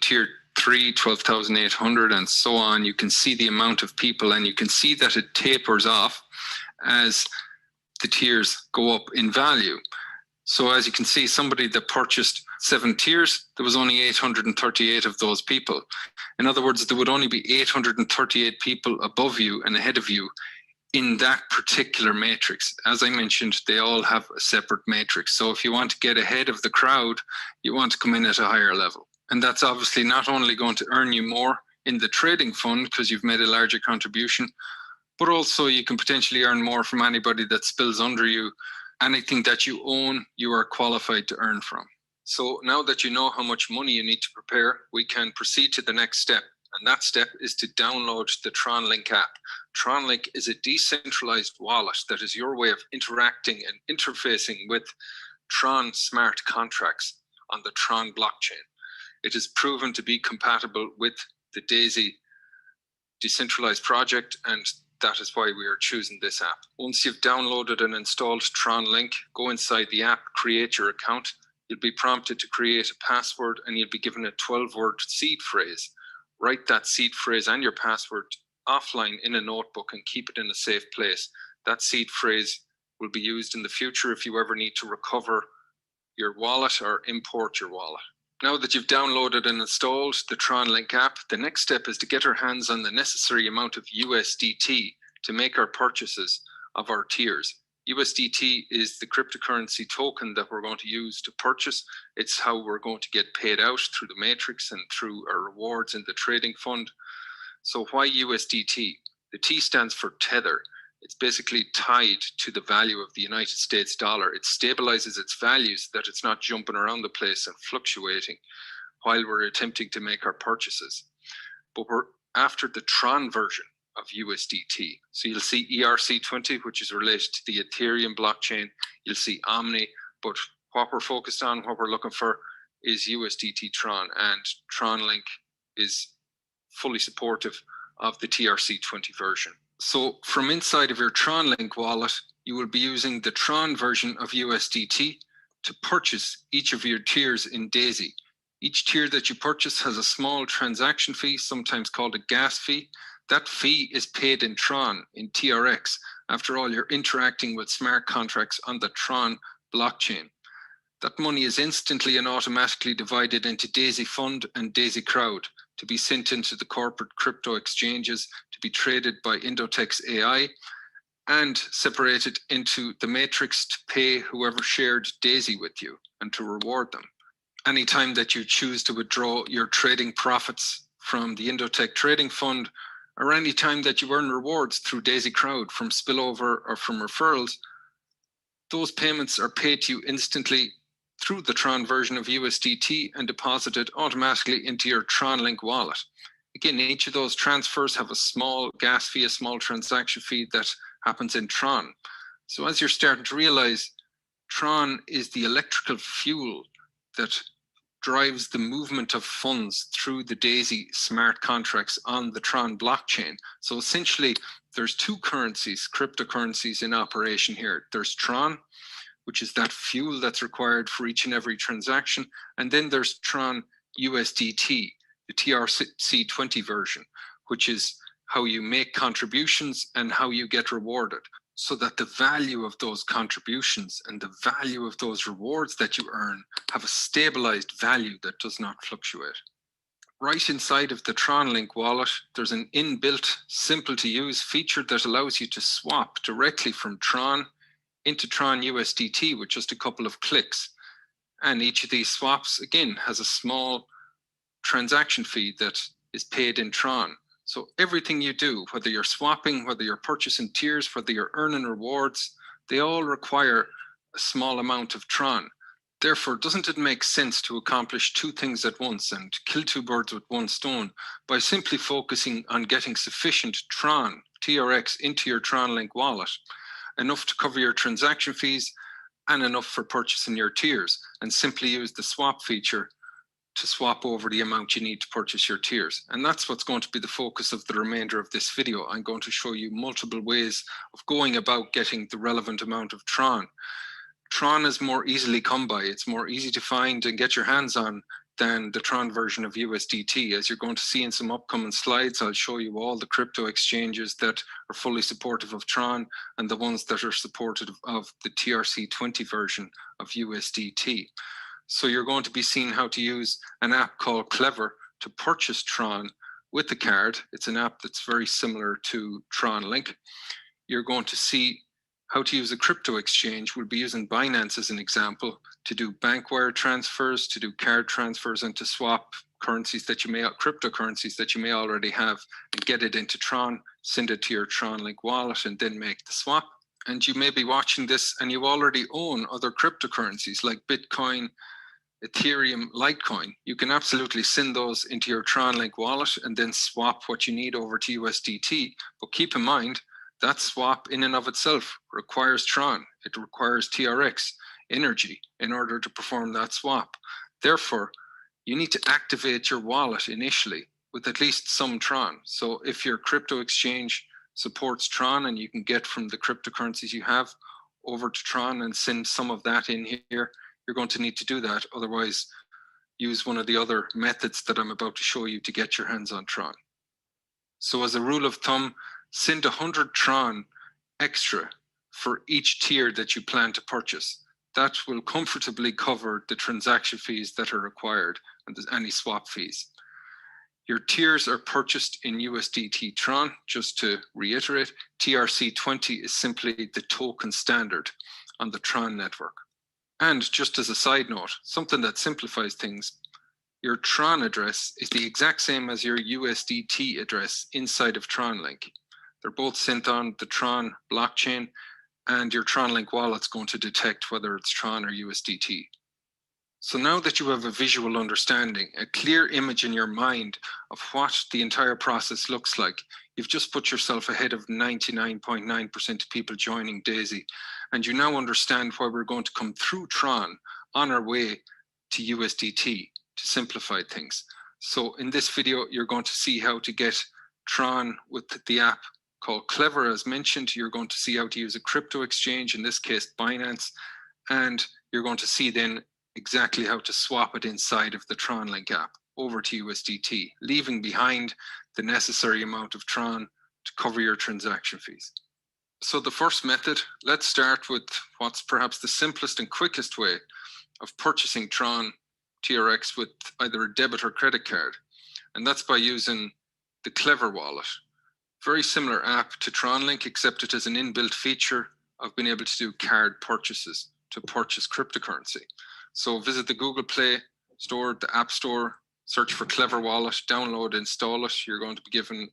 Tier 3, 12,800, and so on. You can see the amount of people, and you can see that it tapers off as the tiers go up in value. So as you can see, somebody that purchased 7 tiers, there was only 838 of those people. In other words, there would only be 838 people above you and ahead of you in that particular matrix. As I mentioned, they all have a separate matrix. So if you want to get ahead of the crowd, you want to come in at a higher level. And that's obviously not only going to earn you more in the trading fund because you've made a larger contribution, but also you can potentially earn more from anybody that spills under you. Anything that you own, you are qualified to earn from. So now that you know how much money you need to prepare, we can proceed to the next step. And that step is to download the Tron Link app. Tron Link is a decentralized wallet that is your way of interacting and interfacing with Tron smart contracts on the Tron blockchain. It is proven to be compatible with the DAISY decentralized project, and that is why we are choosing this app. Once you've downloaded and installed Tron Link, go inside the app, create your account. You'll be prompted to create a password, and you'll be given a 12-word seed phrase. Write that seed phrase and your password offline in a notebook and keep it in a safe place. That seed phrase will be used in the future if you ever need to recover your wallet or import your wallet. Now that you've downloaded and installed the Tron Link app, the next step is to get our hands on the necessary amount of USDT to make our purchases of our tiers. USDT is the cryptocurrency token that we're going to use to purchase. It's how we're going to get paid out through the matrix and through our rewards in the trading fund. So why USDT? The T stands for Tether. It's basically tied to the value of the United States dollar. It stabilizes its value so that it's not jumping around the place and fluctuating while we're attempting to make our purchases. But we're after the Tron version of USDT. So you'll see ERC20, which is related to the Ethereum blockchain. You'll see Omni, but what we're focused on, what we're looking for is USDT Tron, and TronLink is fully supportive of the TRC20 version. So from inside of your TronLink wallet, you will be using the Tron version of USDT to purchase each of your tiers in DAISY. Each tier that you purchase has a small transaction fee, sometimes called a gas fee. That fee is paid in Tron, in TRX. After all, you're interacting with smart contracts on the Tron blockchain. That money is instantly and automatically divided into DAISY Fund and DAISY Crowd to be sent into the corporate crypto exchanges to be traded by Endotech's AI and separated into the matrix to pay whoever shared DAISY with you and to reward them. Anytime that you choose to withdraw your trading profits from the Endotech Trading Fund, or any time that you earn rewards through DAISY Crowd from spillover or from referrals, those payments are paid to you instantly through the Tron version of USDT and deposited automatically into your TronLink wallet. Again, each of those transfers have a small gas fee, a small transaction fee that happens in Tron. So as you're starting to realize, Tron is the electrical fuel that drives the movement of funds through the DAISY smart contracts on the Tron blockchain. So essentially, there's two currencies, cryptocurrencies in operation here. There's Tron, which is that fuel that's required for each and every transaction. And then there's Tron USDT, the TRC20 version, which is how you make contributions and how you get rewarded, so that the value of those contributions and the value of those rewards that you earn have a stabilized value that does not fluctuate. Right inside of the TronLink wallet, there's an inbuilt, simple to use feature that allows you to swap directly from Tron into Tron USDT with just a couple of clicks. And each of these swaps, again, has a small transaction fee that is paid in Tron. So everything you do, whether you're swapping, whether you're purchasing tiers, whether you're earning rewards, they all require a small amount of Tron. Therefore, doesn't it make sense to accomplish two things at once and kill two birds with one stone by simply focusing on getting sufficient Tron, TRX, into your TronLink wallet, enough to cover your transaction fees and enough for purchasing your tiers, and simply use the swap feature to swap over the amount you need to purchase your tiers. And that's what's going to be the focus of the remainder of this video. I'm going to show you multiple ways of going about getting the relevant amount of Tron. Tron is more easily come by. It's more easy to find and get your hands on than the Tron version of USDT. As you're going to see in some upcoming slides, I'll show you all the crypto exchanges that are fully supportive of Tron and the ones that are supportive of the TRC20 version of USDT. So you're going to be seeing how to use an app called Clever to purchase Tron with the card. It's an app that's very similar to TronLink. You're going to see how to use a crypto exchange. We'll be using Binance as an example to do bank wire transfers, to do card transfers, and to swap currencies that you may, cryptocurrencies that you may already have, and get it into Tron, send it to your TronLink wallet, and then make the swap. And you may be watching this and you already own other cryptocurrencies like Bitcoin, Ethereum, Litecoin. You can absolutely send those into your TronLink wallet and then swap what you need over to USDT. But keep in mind, that swap in and of itself requires Tron. It requires TRX energy in order to perform that swap. Therefore, you need to activate your wallet initially with at least some Tron. So if your crypto exchange supports Tron and you can get from the cryptocurrencies you have over to Tron and send some of that in here, you're going to need to do that. Otherwise, use one of the other methods that I'm about to show you to get your hands on Tron. So as a rule of thumb, send 100 Tron extra for each tier that you plan to purchase. That will comfortably cover the transaction fees that are required and any swap fees. Your tiers are purchased in USDT Tron. Just to reiterate, TRC20 is simply the token standard on the Tron network. And just as a side note, something that simplifies things, your Tron address is the exact same as your USDT address inside of TronLink. They're both sent on the Tron blockchain, and your TronLink wallet's going to detect whether it's Tron or USDT. So now that you have a visual understanding, a clear image in your mind of what the entire process looks like, you've just put yourself ahead of 99.9% of people joining DAISY, and you now understand why we're going to come through Tron on our way to USDT to simplify things. So in this video, you're going to see how to get Tron with the app called Clever, as mentioned. You're going to see how to use a crypto exchange, in this case Binance, and you're going to see then exactly how to swap it inside of the Tron Link app over to USDT, leaving behind the necessary amount of Tron to cover your transaction fees. So the first method, let's start with what's perhaps the simplest and quickest way of purchasing Tron TRX with either a debit or credit card, and that's by using the Clever wallet. Very similar app to Tron Link, except it has an inbuilt feature of being able to do card purchases to purchase cryptocurrency. So visit the Google Play Store, the App Store, search for Clever Wallet, download, install it. You're going to be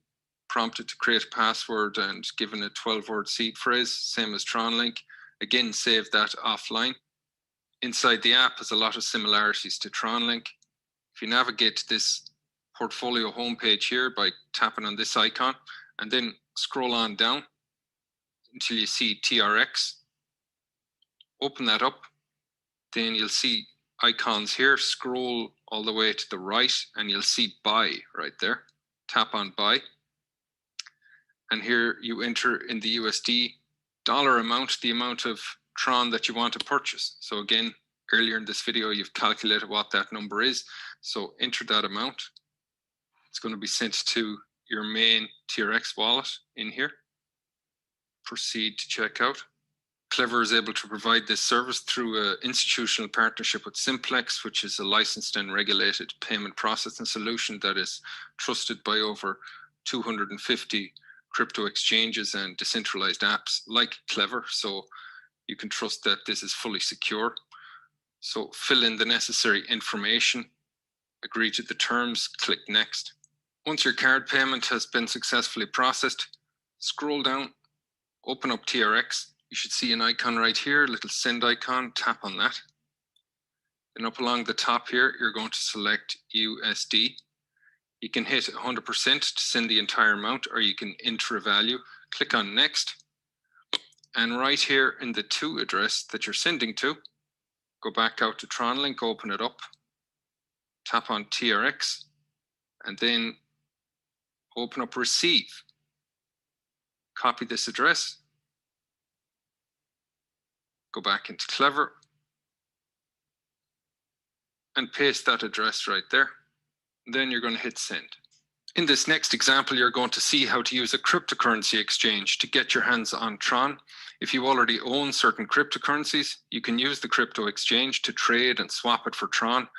prompted to create a password and given a 12-word seed phrase, same as Tron Link. Again, save that offline. Inside the app has a lot of similarities to Tron Link. If you navigate to this portfolio homepage here by tapping on this icon and then scroll on down until you see TRX, open that up. Then you'll see icons here, scroll all the way to the right and you'll see buy right there. Tap on buy. And here you enter in the USD dollar amount, the amount of Tron that you want to purchase. So again, earlier in this video, you've calculated what that number is. So enter that amount. It's going to be sent to your main TRX wallet in here. Proceed to checkout. Clever is able to provide this service through an institutional partnership with Simplex, which is a licensed and regulated payment processing solution that is trusted by over 250 crypto exchanges and decentralized apps like Clever. So you can trust that this is fully secure. So fill in the necessary information, agree to the terms, click next. Once your card payment has been successfully processed, scroll down, open up TRX. You should see an icon right here, a little send icon, tap on that. Then up along the top here, you're going to select USD. You can hit 100% to send the entire amount, or you can enter a value. Click on next. And right here in the to address that you're sending to, go back out to Tron Link, open it up, tap on TRX, and then open up receive. Copy this address. Go back into Clever and paste that address right there. Then you're going to hit send. In this next example, you're going to see how to use a cryptocurrency exchange to get your hands on Tron. If you already own certain cryptocurrencies, you can use the crypto exchange to trade and swap it for Tron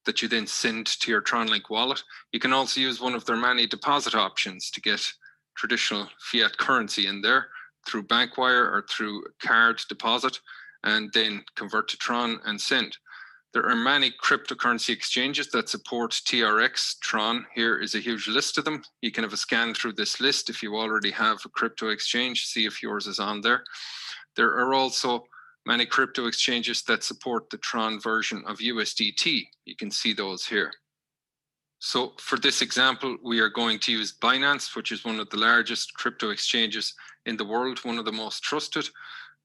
that you then send to your TronLink wallet. You can also use one of their many deposit options to get traditional fiat currency in there through bank wire or through card deposit, and then convert to Tron and send. There are many cryptocurrency exchanges that support TRX. Tron here is a huge list of them. You can have a scan through this list if you already have a crypto exchange, see if yours is on there. There are also many crypto exchanges that support the Tron version of USDT. You can see those here. So for this example, we are going to use Binance, which is one of the largest crypto exchanges in the world, one of the most trusted,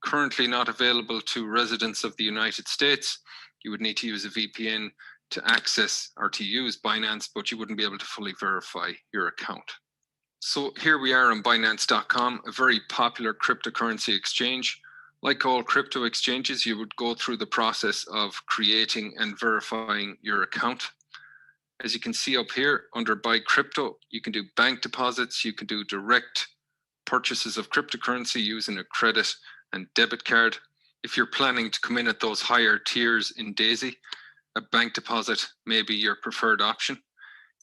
currently not available to residents of the United States. You would need to use a VPN to access or to use Binance, but you wouldn't be able to fully verify your account. So here we are on Binance.com, a very popular cryptocurrency exchange. Like all crypto exchanges, you would go through the process of creating and verifying your account. As you can see up here under Buy Crypto, you can do bank deposits, you can do direct purchases of cryptocurrency using a credit and debit card. If you're planning to come in at those higher tiers in DAISY, a bank deposit may be your preferred option.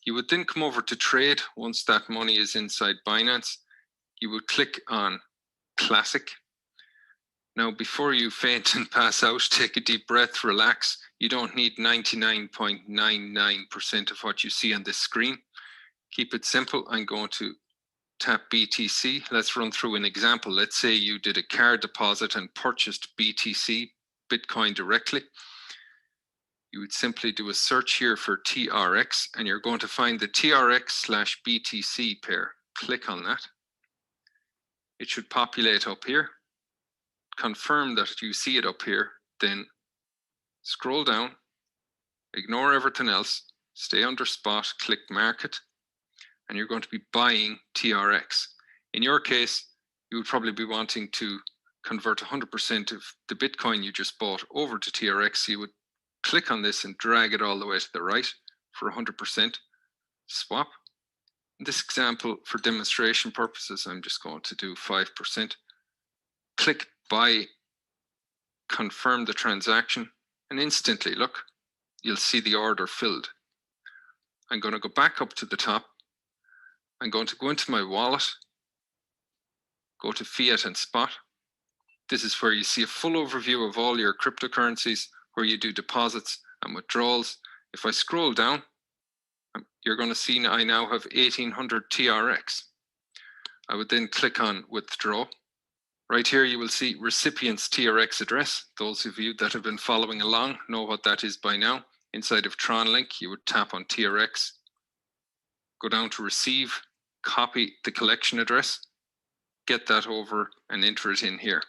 You would then come over to trade once that money is inside Binance. You would click on Classic. Now, before you faint and pass out, take a deep breath, relax. You don't need 99.99% of what you see on this screen. Keep it simple. I'm going to tap BTC. Let's run through an example. Let's say you did a card deposit and purchased BTC, Bitcoin directly. you would simply do a search here for TRX, and you're going to find the TRX/BTC pair. Click on that. It should populate up here. Confirm that you see it up here, then scroll down, ignore everything else, stay under spot, click market, and you're going to be buying TRX. In your case, you would probably be wanting to convert 100% of the Bitcoin you just bought over to TRX. So you would click on this and drag it all the way to the right for 100% swap. In this example, for demonstration purposes, I'm just going to do 5%. Click buy, confirm the transaction, and instantly, look, you'll see the order filled. I'm going to go back up to the top. I'm going to go into my wallet, go to fiat and spot. This is where you see a full overview of all your cryptocurrencies, where you do deposits and withdrawals. If I scroll down, you're going to see I now have 1800 TRX. I would then click on withdraw. Right here, you will see recipient's TRX address. Those of you that have been following along know what that is by now. Inside of Tron link, you would tap on TRX, go down to receive, copy the collection address, get that over and enter it in here.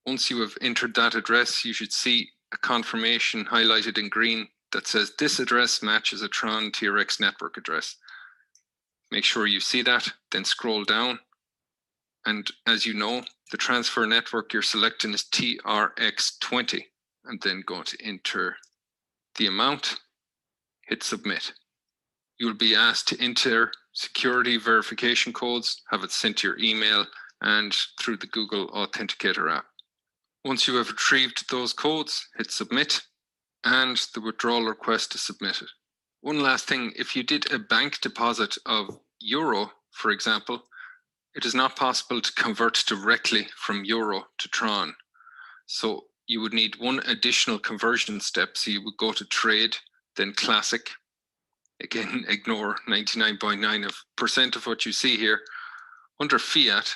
Once you have entered that address, you should see a confirmation highlighted in green that says this address matches a Tron TRX network address. Make sure you see that, then scroll down. And as you know, the transfer network you're selecting is TRX20, and then going to enter the amount, hit submit. You'll be asked to enter security verification codes, have it sent to your email and through the Google Authenticator app. Once you have retrieved those codes, hit submit, and the withdrawal request is submitted. One last thing, if you did a bank deposit of euro, for example, it is not possible to convert directly from euro to Tron. So you would need one additional conversion step. So you would go to trade, then classic. Again, ignore 99.9% of what you see here. Under fiat,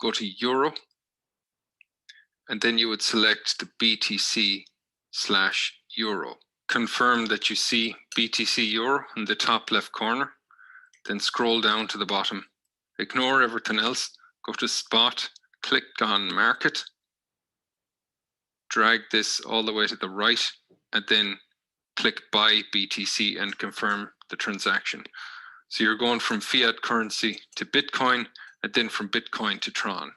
go to euro, and then you would select the BTC/euro. Confirm that you see BTC euro in the top left corner, then scroll down to the bottom. Ignore everything else, go to spot, click on market, drag this all the way to the right, and then click buy BTC and confirm the transaction. So you're going from fiat currency to Bitcoin, and then from Bitcoin to Tron.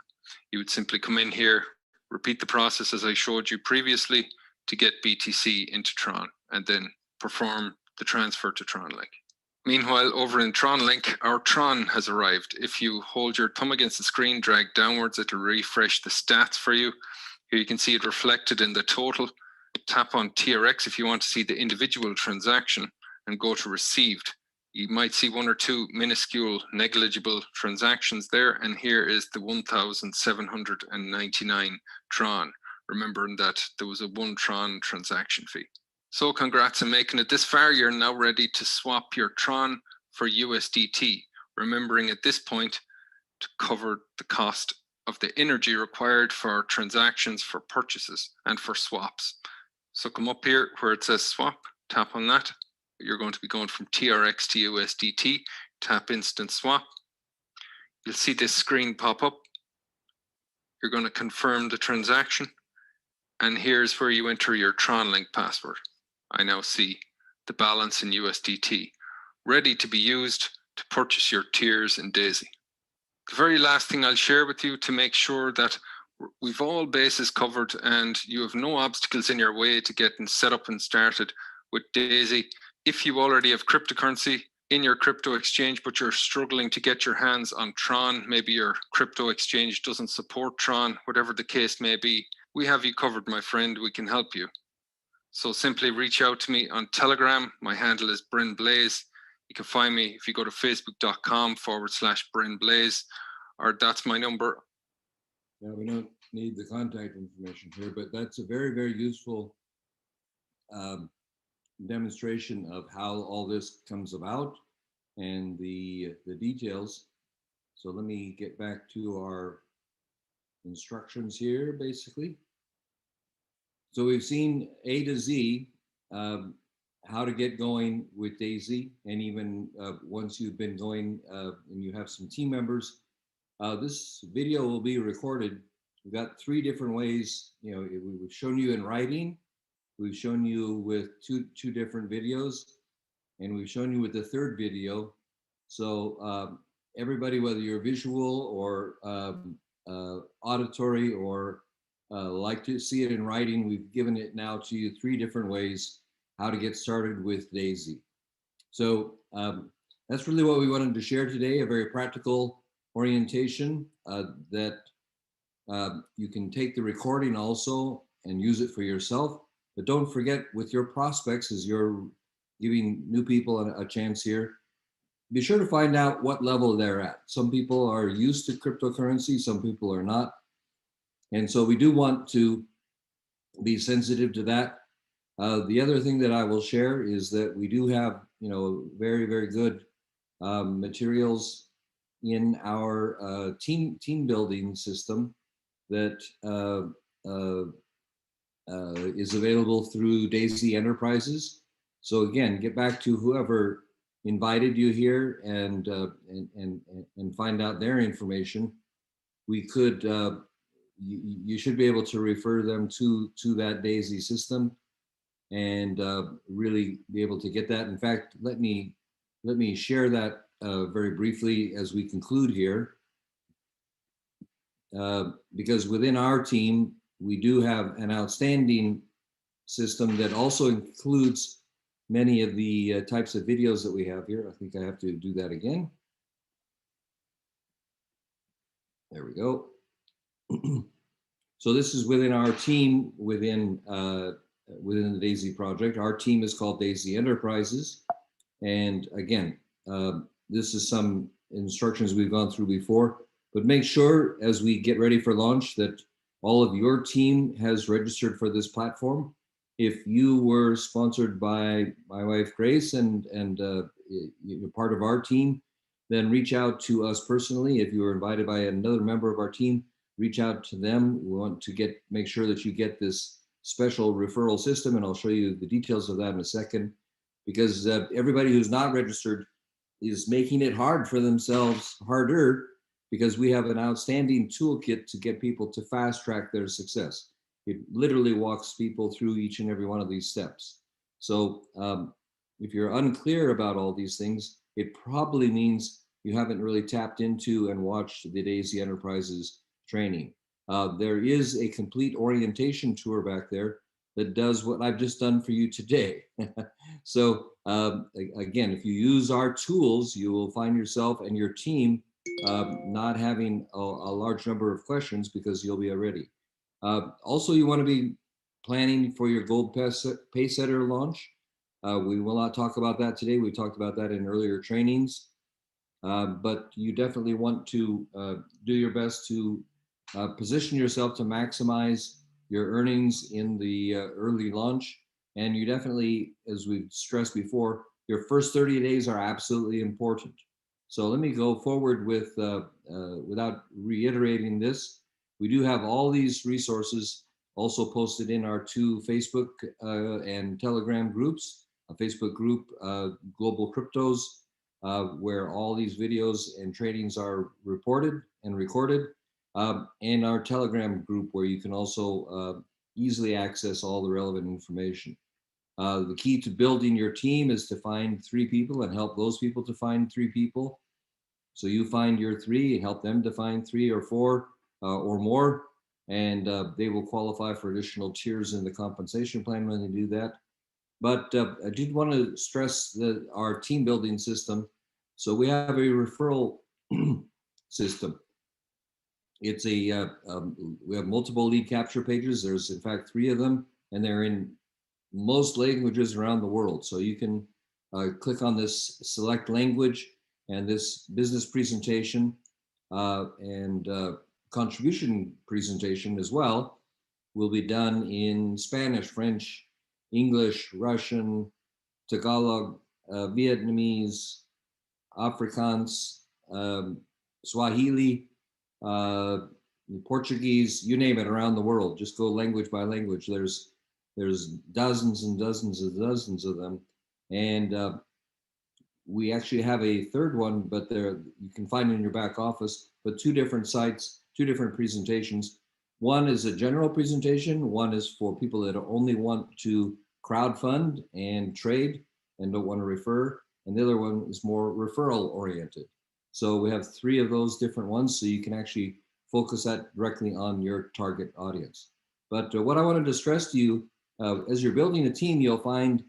You would simply come in here, repeat the process as I showed you previously to get BTC into Tron, and then perform the transfer to Tron Link. Meanwhile, over in Tron Link, our Tron has arrived. If you hold your thumb against the screen, drag downwards, it will refresh the stats for you. Here you can see it reflected in the total. Tap on TRX if you want to see the individual transaction and go to received. You might see one or two minuscule negligible transactions there, and here is the 1,799 Tron, remembering that there was a 1 Tron transaction fee. So congrats on making it this far. You're now ready to swap your Tron for USDT, remembering at this point to cover the cost of the energy required for transactions, for purchases, and for swaps. So come up here where it says swap, tap on that. You're going to be going from TRX to USDT, tap instant swap. You'll see this screen pop up. You're going to confirm the transaction. And here's where you enter your Tron Link password. I now see the balance in USDT, ready to be used to purchase your tiers in DAISY. The very last thing I'll share with you to make sure that we've all bases covered and you have no obstacles in your way to getting set up and started with DAISY. If you already have cryptocurrency in your crypto exchange, but you're struggling to get your hands on Tron, maybe your crypto exchange doesn't support Tron, whatever the case may be, we have you covered, my friend. We can help you. So simply reach out to me on Telegram. My handle is Bryn Blaze. You can find me if you go to facebook.com/Bryn Blaze, or that's my number. Yeah, we don't need the contact information here, but that's a very, very useful demonstration of how all this comes about and the details. So let me get back to our instructions here, basically. So we've seen A to Z how to get going with DAISY, and even once you've been going and you have some team members, this video will be recorded. We've got 3 different ways. We've shown you in writing, we've shown you with two different videos, and we've shown you with the 3rd video. So everybody, whether you're visual or auditory or like to see it in writing, we've given it now to you 3 different ways how to get started with DAISY. So that's really what we wanted to share today, a very practical orientation that you can take the recording also and use it for yourself. But don't forget, with your prospects, as you're giving new people a chance here, be sure to find out what level they're at. Some people are used to cryptocurrency, some people are not. And so we do want to be sensitive to that. The other thing that I will share is that we do have, very, very good materials in our team building system that is available through DAISY Enterprises. So again, get back to whoever invited you here and find out their information. We could, you should be able to refer them to that DAISY system and really be able to get that. In fact, let me share that very briefly as we conclude here, because within our team, we do have an outstanding system that also includes many of the types of videos that we have here. I think I have to do that again. There we go. So this is within our team, within the DAISY project. Our team is called DAISY Enterprises. And again, this is some instructions we've gone through before, but make sure as we get ready for launch that all of your team has registered for this platform. If you were sponsored by my wife, Grace, and you're part of our team, then reach out to us personally. If you were invited by another member of our team, reach out to them. We want to make sure that you get this special referral system, and I'll show you the details of that in a second, because everybody who's not registered is making it hard for themselves, harder, because we have an outstanding toolkit to get people to fast track their success. It literally walks people through each and every one of these steps. So if you're unclear about all these things, it probably means you haven't really tapped into and watched the DAISY Enterprises training. There is a complete orientation tour back there that does what I've just done for you today. So again, if you use our tools, you will find yourself and your team not having a large number of questions because you'll be ready. Also, you want to be planning for your Gold Paysetter launch. We will not talk about that today. We talked about that in earlier trainings, but you definitely want to do your best to position yourself to maximize your earnings in the early launch. And you definitely, as we've stressed before, your first 30 days are absolutely important. So let me go forward with, without reiterating this, we do have all these resources also posted in our 2 Facebook and Telegram groups. A Facebook group, Global Cryptos, where all these videos and trainings are reported and recorded, and our Telegram group, where you can also easily access all the relevant information. The key to building your team is to find 3 people and help those people to find 3 people. So you find your 3 and help them to find 3 or 4 or more, and they will qualify for additional tiers in the compensation plan when they do that. But I did want to stress our team building system. So we have a referral system. It's we have multiple lead capture pages. There's in fact 3 of them, and they're in most languages around the world. So you can click on this select language, and this business presentation and contribution presentation as well will be done in Spanish, French, English, Russian, Tagalog, Vietnamese, Afrikaans, Swahili, Portuguese, you name it, around the world. Just go language by language. There's There's dozens and dozens and dozens of them. And we actually have a third one, but there you can find it in your back office, but two different sites, two different presentations. One is a general presentation. One is for people that only want to crowdfund and trade and don't want to refer. And the other one is more referral oriented. So we have three of those different ones, so you can actually focus that directly on your target audience. But what I wanted to stress to you, as you're building a team, you'll find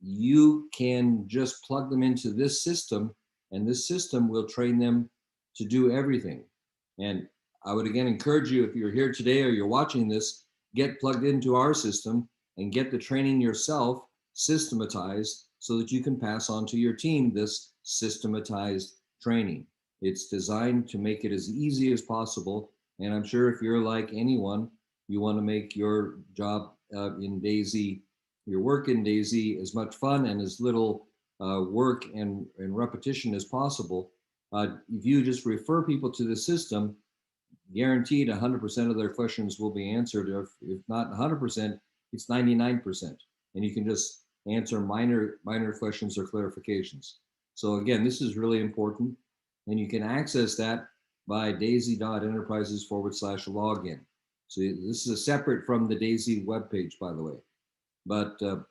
you can just plug them into this system, and this system will train them to do everything. And I would again encourage you, if you're here today or you're watching this, get plugged into our system and get the training yourself systematized so that you can pass on to your team this systematized training. It's designed to make it as easy as possible. And I'm sure if you're like anyone, you want to make your job in DAISY, your work in DAISY, as much fun and as little work and repetition as possible. If you just refer people to the system, guaranteed 100% of their questions will be answered. If not 100%, it's 99%. And you can just answer minor questions or clarifications. So again, this is really important. And you can access that by daisy.enterprises/login. So this is separate from the DAISY webpage, by the way. But so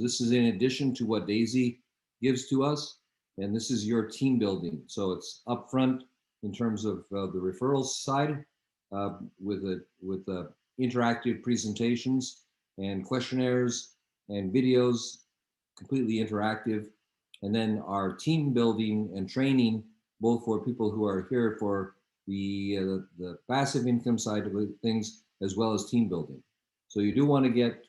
this is in addition to what DAISY gives to us, and this is your team building. So it's upfront in terms of the referrals side, with interactive presentations and questionnaires and videos, completely interactive. And then our team building and training, both for people who are here for the passive income side of things, as well as team building. So you do want to get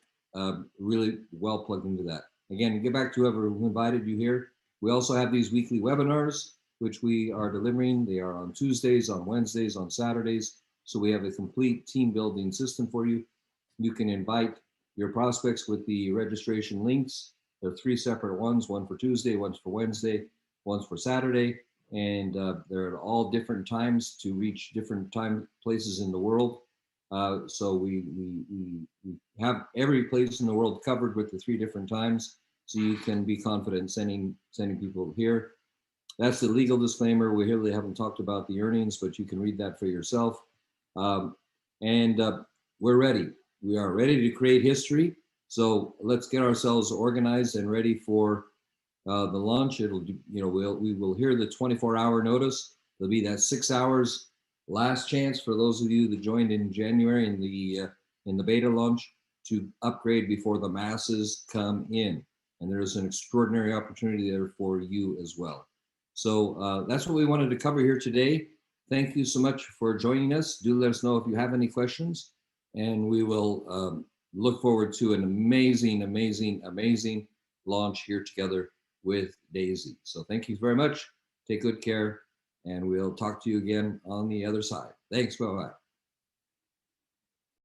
really well plugged into that. Again, get back to whoever invited you here. We also have these weekly webinars, which we are delivering. They are on Tuesdays, on Wednesdays, on Saturdays. So we have a complete team building system for you. You can invite your prospects with the registration links. There are three separate ones, one for Tuesday, one's for Wednesday, one's for Saturday. And they're at all different times to reach different time places in the world. So we have every place in the world covered with the three different times, so you can be confident sending people here. That's the legal disclaimer. We really haven't talked about the earnings, but you can read that for yourself. We're ready. We are ready to create history. So let's get ourselves organized and ready for the launch. It'll, we will hear the 24-hour notice. There'll be that 6 hours last chance for those of you that joined in January in the beta launch to upgrade before the masses come in. And there's an extraordinary opportunity there for you as well. So that's what we wanted to cover here today. Thank you so much for joining us. Do let us know if you have any questions, and we will look forward to an amazing, amazing, amazing launch here together with DAISY. So thank you very much. Take good care, and we'll talk to you again on the other side. Thanks. Bye-bye.